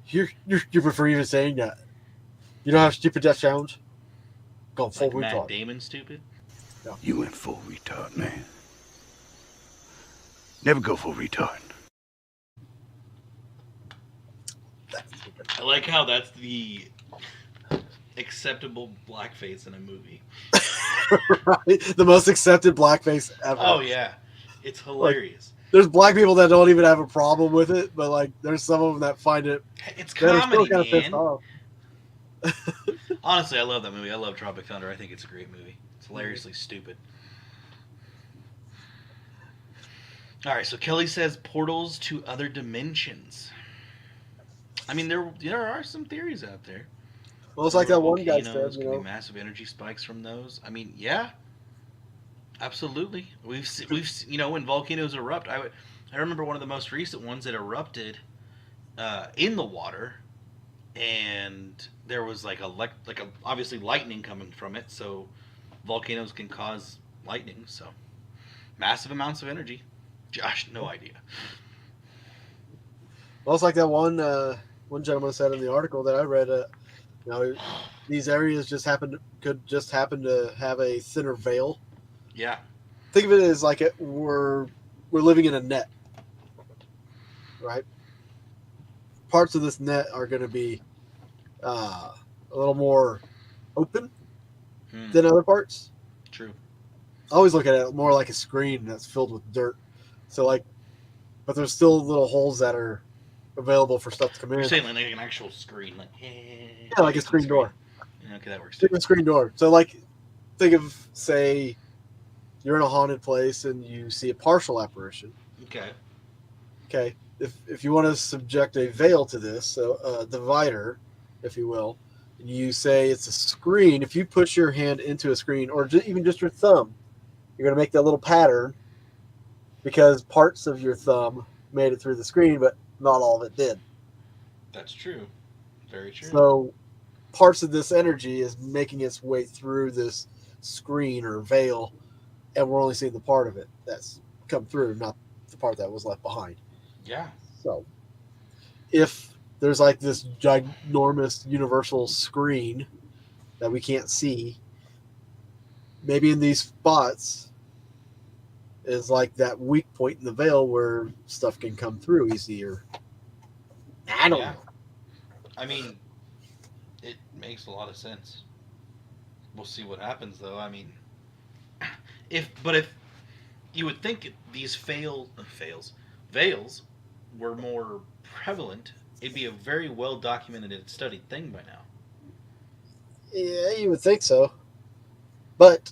You're stupid for even saying that. You know how stupid that sounds? Go full Like Matt retard. Damon stupid. You went full retard, man. Never go full retard. I like how that's the acceptable blackface in a movie. Right? The most accepted blackface ever. Oh yeah, it's hilarious. There's black people that don't even have a problem with it, but like there's some of them that find it It's that are still comedy, kind of pissed man. off. Honestly, I love that movie. I love Tropic Thunder. I think it's a great movie. It's hilariously stupid. All right, so Kelly says portals to other dimensions. I mean, there are some theories out there. Well, it's like that one guy Volcanoes, said, you could be know. massive energy spikes from those. I mean, yeah, absolutely. We've when volcanoes erupt. I remember one of the most recent ones that erupted in the water, and there was like obviously lightning coming from it. So volcanoes can cause lightning. So massive amounts of energy. Josh, no idea. Well, it's like that one gentleman said in the article that I read. These areas could just happen to have a thinner veil. Yeah. Think of it as like we're living in a net, right? Parts of this net are going to be a little more open than other parts. True. I always look at it more like a screen that's filled with dirt. So but there's still little holes that are available for stuff to come in. You're saying like an actual screen, like a screen door. Yeah, okay, that works. Think of a screen door. So think of, say, you're in a haunted place and you see a partial apparition. Okay. Okay. If you want to subject a veil to this, so a divider, if you will, and you say it's a screen, if you push your hand into a screen or even just your thumb, you're going to make that little pattern because parts of your thumb made it through the screen, but not all of it did. That's true. Very true. So parts of this energy is making its way through this screen or veil, and we're only seeing the part of it that's come through, not the part that was left behind. Yeah. So if there's like this ginormous universal screen that we can't see, maybe in these spots is like that weak point in the veil where stuff can come through easier. I don't know. I mean, it makes a lot of sense. We'll see what happens, though. I mean, if you would think these veils were more prevalent, it'd be a very well documented and studied thing by now. Yeah, you would think so. But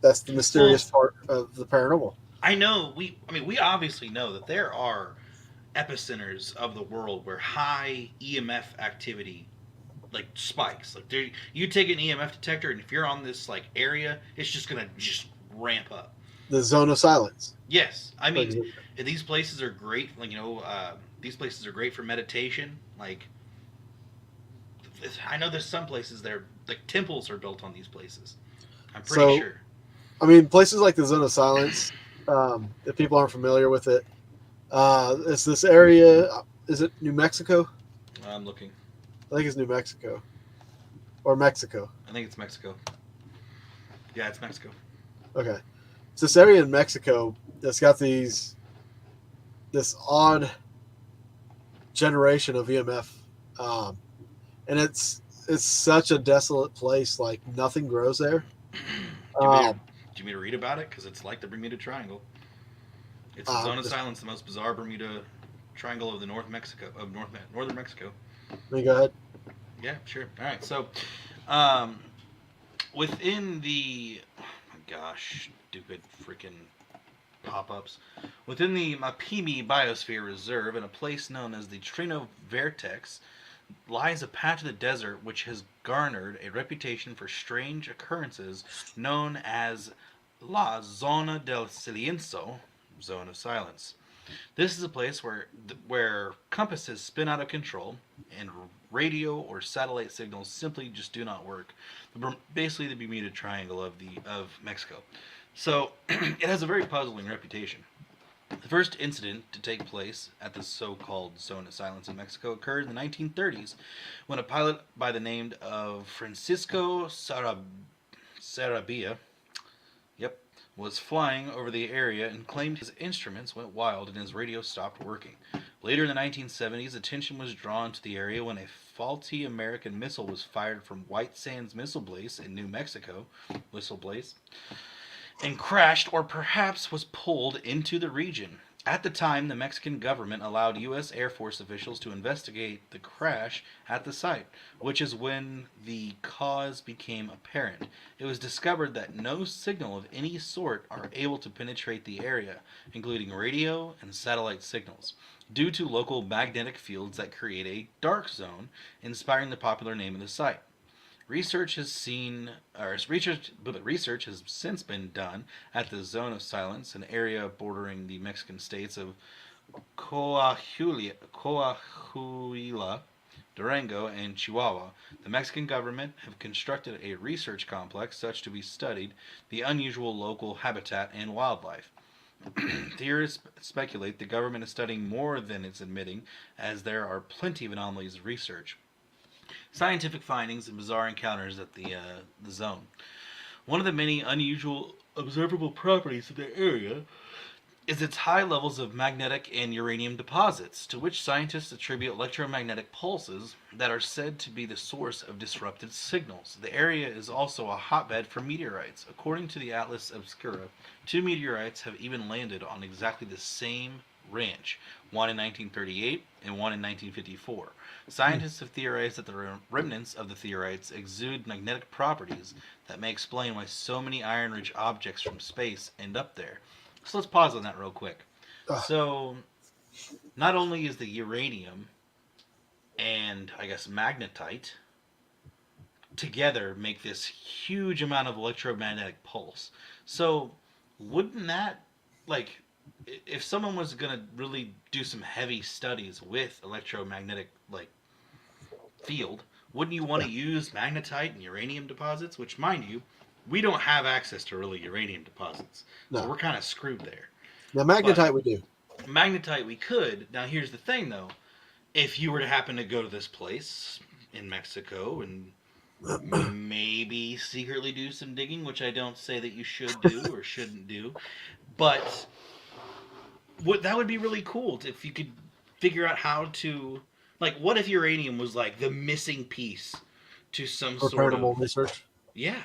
That's the mysterious part of the paranormal. I know we obviously know that there are epicenters of the world where high EMF activity like spikes. Like you take an EMF detector, and if you're on this like area, it's just gonna just ramp up. The zone of silence. Yes, I For mean example. these places are great. Like these places are great for meditation. Like I know there's some places there like temples are built on these places. I'm pretty So, sure. I mean, places like the zone of silence, if people aren't familiar with it, it's this area. Is it New Mexico? I'm looking. I think it's New Mexico or Mexico. I think it's Mexico. Yeah, it's Mexico. Okay, it's this area in Mexico that's got this odd generation of EMF, and it's such a desolate place. Like nothing grows there. do, you want me to, Um, do you want me to read about it? Because it's like the Bermuda Triangle. It's the zone of silence, the most bizarre Bermuda Triangle of the northern Mexico. Let me go ahead. Yeah, sure. All right. So, within the oh my gosh, stupid freaking pop-ups within the Mapimi Biosphere Reserve, in a place known as the Trino Vertex, lies a patch of the desert which has garnered a reputation for strange occurrences known as La Zona del Silencio, Zone of Silence. This is a place where compasses spin out of control and radio or satellite signals simply just do not work. Basically, the Bermuda Triangle of Mexico. So it has a very puzzling reputation. The first incident to take place at the so-called Zone of Silence in Mexico occurred in the 1930s when a pilot by the name of Francisco Sarabia was flying over the area and claimed his instruments went wild and his radio stopped working. Later in the 1970s, attention was drawn to the area when a faulty American missile was fired from White Sands Missile Base in New Mexico, and crashed or perhaps was pulled into the region. At the time, the Mexican government allowed U.S. Air Force officials to investigate the crash at the site, which is when the cause became apparent. It was discovered that no signal of any sort are able to penetrate the area, including radio and satellite signals, due to local magnetic fields that create a dark zone, inspiring the popular name of the site. Research has since been done at the Zone of Silence, an area bordering the Mexican states of Coahuila, Durango, and Chihuahua. The Mexican government have constructed a research complex such to be studied the unusual local habitat and wildlife. Theorists speculate the government is studying more than it's admitting, as there are plenty of anomalies of research. Scientific findings and bizarre encounters at the zone. One of the many unusual observable properties of the area is its high levels of magnetic and uranium deposits, to which scientists attribute electromagnetic pulses that are said to be the source of disrupted signals. The area is also a hotbed for meteorites. According to the Atlas Obscura, 2 meteorites have even landed on exactly the same ranch, one in 1938 and one in 1954. Scientists have theorized that the remnants of the meteorites exude magnetic properties that may explain why so many iron-rich objects from space end up there. So let's pause on that real quick. So, not only is the uranium and, I guess, magnetite together make this huge amount of electromagnetic pulse. So, wouldn't that, like, if someone was going to really do some heavy studies with electromagnetic, like, field, wouldn't you want to use magnetite and uranium deposits? Which, mind you, we don't have access to really uranium deposits. No. So we're kind of screwed there. Now, magnetite we do. Magnetite we could. Now, here's the thing, though. If you were to happen to go to this place in Mexico and maybe secretly do some digging, which I don't say that you should do or shouldn't do, but that would be really cool if you could figure out how to... Like, what if uranium was, like, the missing piece to some For sort paranormal of... research. Yeah.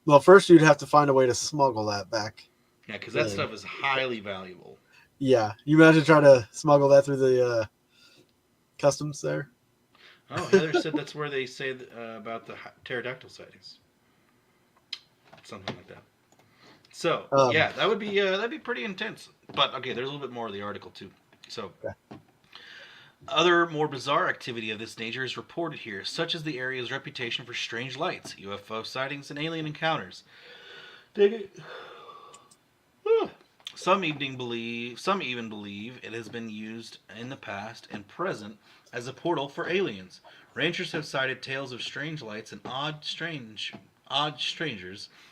Well, first you'd have to find a way to smuggle that back. Yeah, because that stuff is highly valuable. Yeah. You imagine trying to smuggle that through the customs there? Oh, Heather said that's where they say about the pterodactyl sightings. Something like that. So yeah, that'd be pretty intense. But okay, there's a little bit more of the article too. So. Okay. Other more bizarre activity of this nature is reported here, such as the area's reputation for strange lights, UFO sightings, and alien encounters. Dig it. Some even believe it has been used in the past and present as a portal for aliens. Ranchers have cited tales of strange lights and odd strangers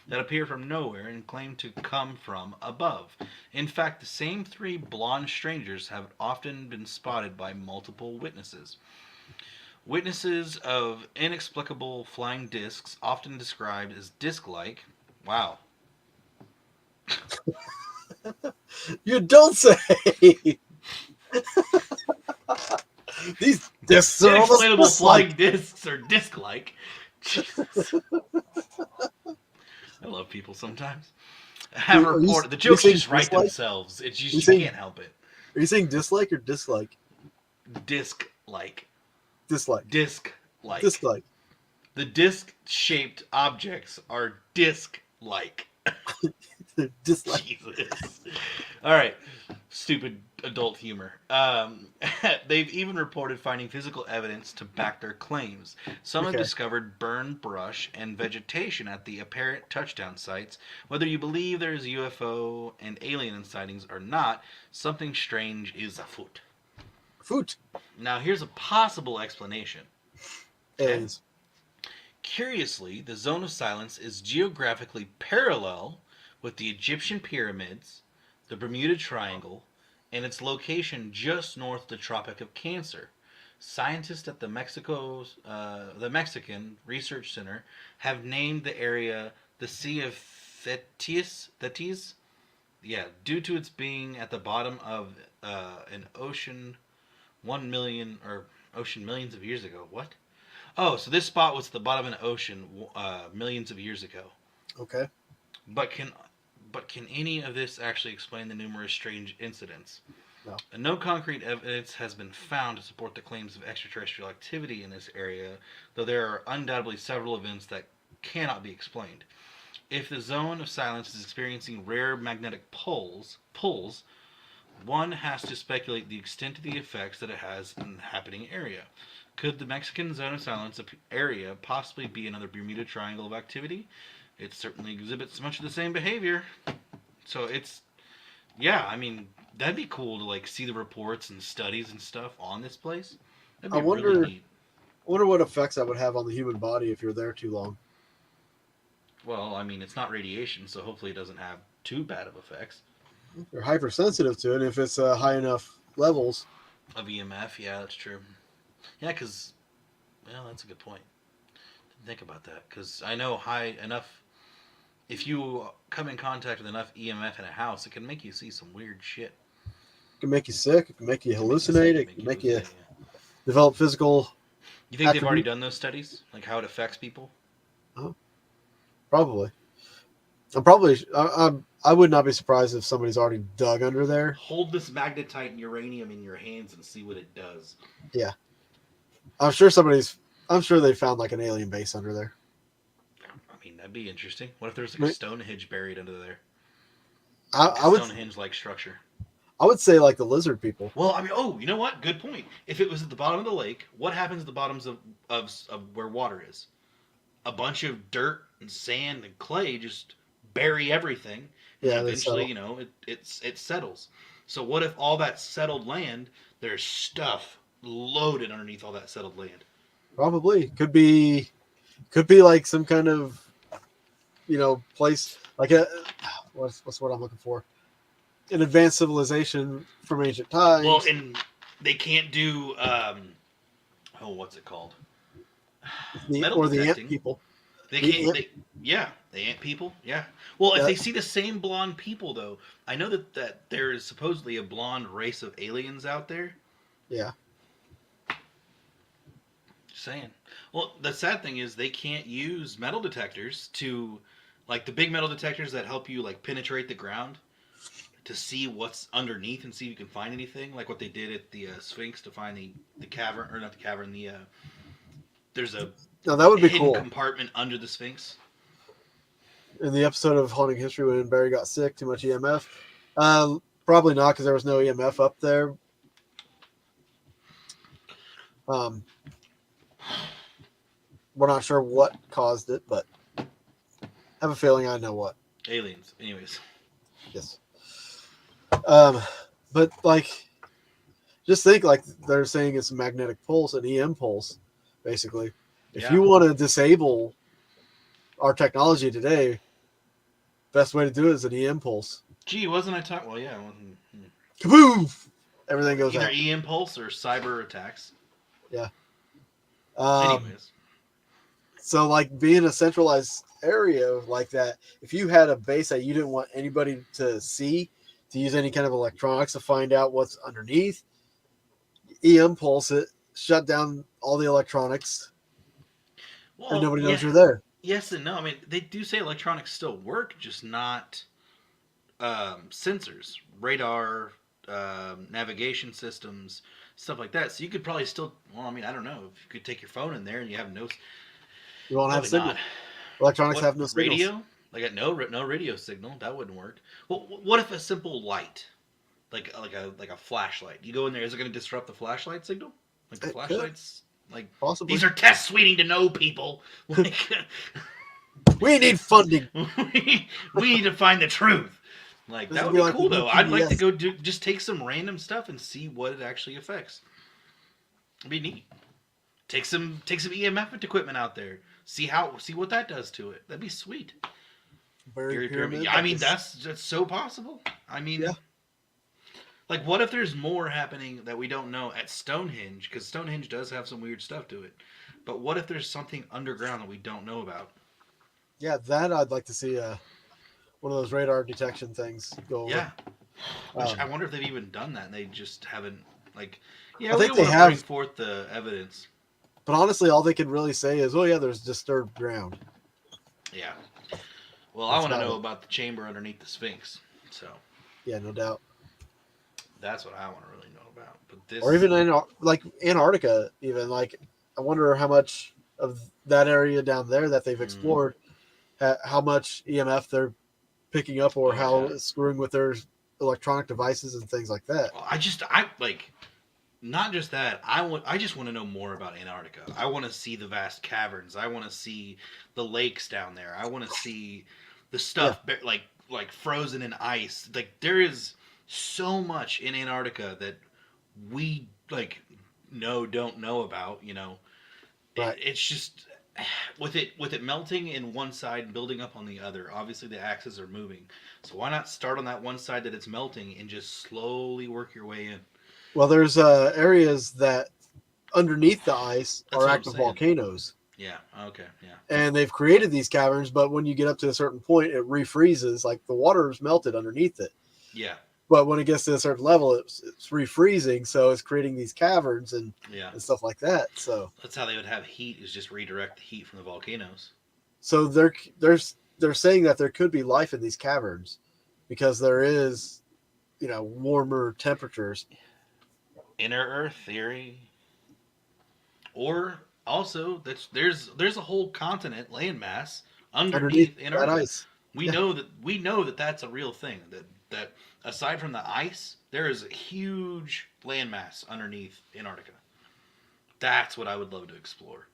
that appear from nowhere and claim to come from above. In fact, the same three blonde strangers have often been spotted by multiple witnesses. Witnesses of inexplicable flying discs, often described as disc-like. Wow. You don't say. These discs are almost Inflatable flying disc-like. discs are disc-like. Jesus. I love people sometimes. Have Are you- reported. The you jokes saying just write dislike? themselves. It's just, You you saying- can't help it. Are you saying dislike or dislike? Disc-like. Dislike. Disc-like. Dislike. The disc-shaped objects are disc-like. Dislike. Jesus. All right. Stupid adult humor. They've even reported finding physical evidence to back their claims. Some have Okay. discovered burned brush and vegetation at the apparent touchdown sites. Whether you believe there is UFO and alien sightings or not, something strange is afoot. Foot. Now, here's a possible explanation. Aliens. Curiously, the zone of silence is geographically parallel with the Egyptian pyramids, the Bermuda Triangle, and its location just north of the Tropic of Cancer. Scientists at the Mexican Research Center have named the area the Sea of Thetis. Yeah, due to its being at the bottom of an ocean millions of years ago. What? Oh, so this spot was at the bottom of an ocean millions of years ago. Okay. But can any of this actually explain the numerous strange incidents? No. And no concrete evidence has been found to support the claims of extraterrestrial activity in this area, though there are undoubtedly several events that cannot be explained. If the zone of silence is experiencing rare magnetic pulls, one has to speculate the extent of the effects that it has in the happening area. Could the Mexican zone of silence area possibly be another Bermuda Triangle of activity? It certainly exhibits much of the same behavior. So it's, yeah, I mean, that'd be cool to like see the reports and studies and stuff on this place. That'd be I wonder- really neat. I wonder what effects that would have on the human body if you're there too long. Well, I mean, it's not radiation, so hopefully it doesn't have too bad of effects. You're hypersensitive to it if it's high enough levels. Of EMF, yeah, that's true. Yeah, because, well, that's a good point. Didn't think about that, because I know high enough, if you come in contact with enough EMF in a house, it can make you see some weird shit. It can make you sick. It can make you hallucinate. It can make you hallucinate, yeah. develop physical. You think they've already attribute- done those studies? Like how it affects people? Probably. I would not be surprised if somebody's already dug under there. Hold this magnetite uranium in your hands and see what it does. I'm sure they found like an alien base under there. I mean, that'd be interesting. What if there's like a Right. Stonehenge buried under there? I would Stonehenge-like structure. say like the lizard people. Well, I mean, oh, you know what? Good point. If it was at the bottom of the lake, what happens at the bottoms of where water is? A bunch of dirt and sand and clay just bury everything. And Yeah, they eventually, settle. you know, it settles. So what if all that settled land, there's stuff loaded underneath all that settled land? Probably could be like some kind of place like a what's what I'm looking for, an advanced civilization from ancient times. Well, and they can't do what's it called? metal or the ant detecting. people. They The can't. ant- The ant people. Yeah. Well, if Yeah. they see the same blonde people, though, I know that there is supposedly a blonde race of aliens out there. Yeah. Just saying. Well, the sad thing is they can't use metal detectors to, like the big metal detectors that help you like penetrate the ground to see what's underneath and see if you can find anything, like what they did at the Sphinx to find the cavern, or not the cavern, there's a No, that would be hidden cool. compartment under the Sphinx. in the episode of Haunting History when Barry got sick, too much EMF? Probably not, because there was no EMF up there. We're not sure what caused it, but I have a feeling I know what. Aliens. Anyways. Yes. But like, just think like they're saying it's a magnetic pulse, an EM pulse, basically. If you want to disable our technology today, best way to do it is an EM pulse. Gee, wasn't I talking? Well, yeah. Kaboom! Everything goes Either out. EM pulse or cyber attacks. Yeah. Anyways. So, like, being a centralized area like that, if you had a base that you didn't want anybody to see, to use any kind of electronics to find out what's underneath, EM pulse it, shut down all the electronics, and nobody knows you're there. Yes and no. I mean, they do say electronics still work, just not sensors, radar, navigation systems, stuff like that. So you could probably still, well, I mean, I don't know. If you could take your phone in there and you have no... You won't have signal. Electronics have no signals. Radio? Like no radio signal. That wouldn't work. Well, what if a simple light, like a flashlight? You go in there, is it going to disrupt the flashlight signal? Like the flashlights, like possibly. These are tests we need to know, people. Like we need funding. we need to find the truth. Like that would be cool though. I'd like to go just take some random stuff and see what it actually affects. It'd be neat. Take some EMF equipment out there. See what that does to it. That'd be sweet. Pyramid. I mean, that's so possible. I mean, like, what if there's more happening that we don't know at Stonehenge? Because Stonehenge does have some weird stuff to it. But what if there's something underground that we don't know about? Yeah, that I'd like to see one of those radar detection things go over. Yeah. Which I wonder if they've even done that and they just haven't, like, yeah, I we think don't they want to have bring forth the evidence. But honestly, all they can really say is, oh, yeah, there's disturbed ground. Yeah. Well, I want to know about the chamber underneath the Sphinx. So. Yeah, no doubt. That's what I want to really know about. But this, or even in like Antarctica, even like I wonder how much of that area down there that they've explored, how much EMF they're picking up, or how it's screwing with their electronic devices and things like that. I like. Not just that, I just want to know more about Antarctica. I want to see the vast caverns. I want to see the lakes down there. I want to see the stuff like frozen in ice. Like there is so much in Antarctica that we don't know about. You know, it's just with it melting in one side and building up on the other. Obviously, the axes are moving. So why not start on that one side that it's melting and just slowly work your way in? Well, there's areas that underneath the ice are active volcanoes. Yeah. Okay. Yeah. And they've created these caverns, but when you get up to a certain point, it refreezes. Like the water's melted underneath it. Yeah. But when it gets to a certain level, it's refreezing, so it's creating these caverns and stuff like that. So that's how they would have heat, is just redirect the heat from the volcanoes. So they're saying that there could be life in these caverns because there is, warmer temperatures. Inner Earth theory, or also there's a whole continent landmass underneath Antarctica. Ice. We know that that's a real thing. That aside from the ice, there is a huge landmass underneath Antarctica. That's what I would love to explore.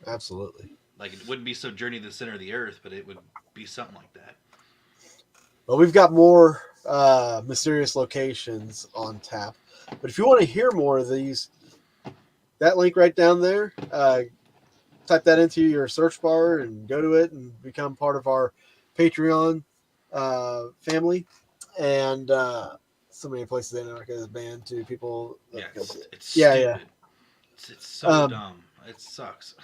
Absolutely. Like it wouldn't be so Journey to the Center of the Earth, but it would be something like that. Well, we've got more mysterious locations on tap. But if you want to hear more of these, that link right down there, type that into your search bar and go to it and become part of our Patreon family. And so many places in Antarctica is banned to people. It's stupid. It's so dumb. It sucks.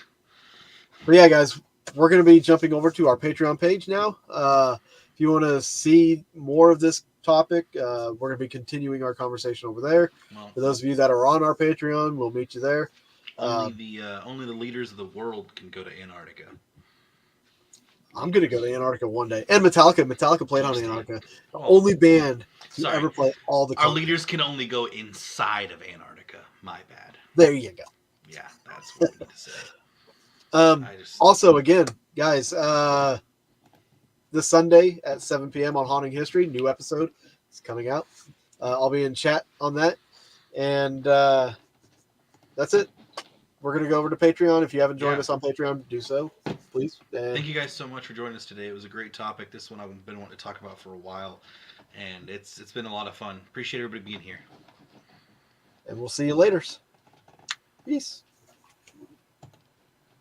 But yeah, guys, we're going to be jumping over to our Patreon page now. If you want to see more of this topic, we're going to be continuing our conversation over there. Well, for those of you that are on our Patreon, we'll meet you there. Only the leaders of the world can go to Antarctica. I'm going to go to Antarctica one day. And Metallica played on Antarctica. The only band to ever play all the Our leaders can only go inside of Antarctica. My bad. There you go. Yeah, that's what we need to say. Also, again, guys, this Sunday at 7 p.m. on Haunting History. New episode is coming out. I'll be in chat on that. And that's it. We're going to go over to Patreon. If you haven't joined us on Patreon, do so, please. And thank you guys so much for joining us today. It was a great topic. This one I've been wanting to talk about for a while, and it's been a lot of fun. Appreciate everybody being here. we'll see you later. Peace.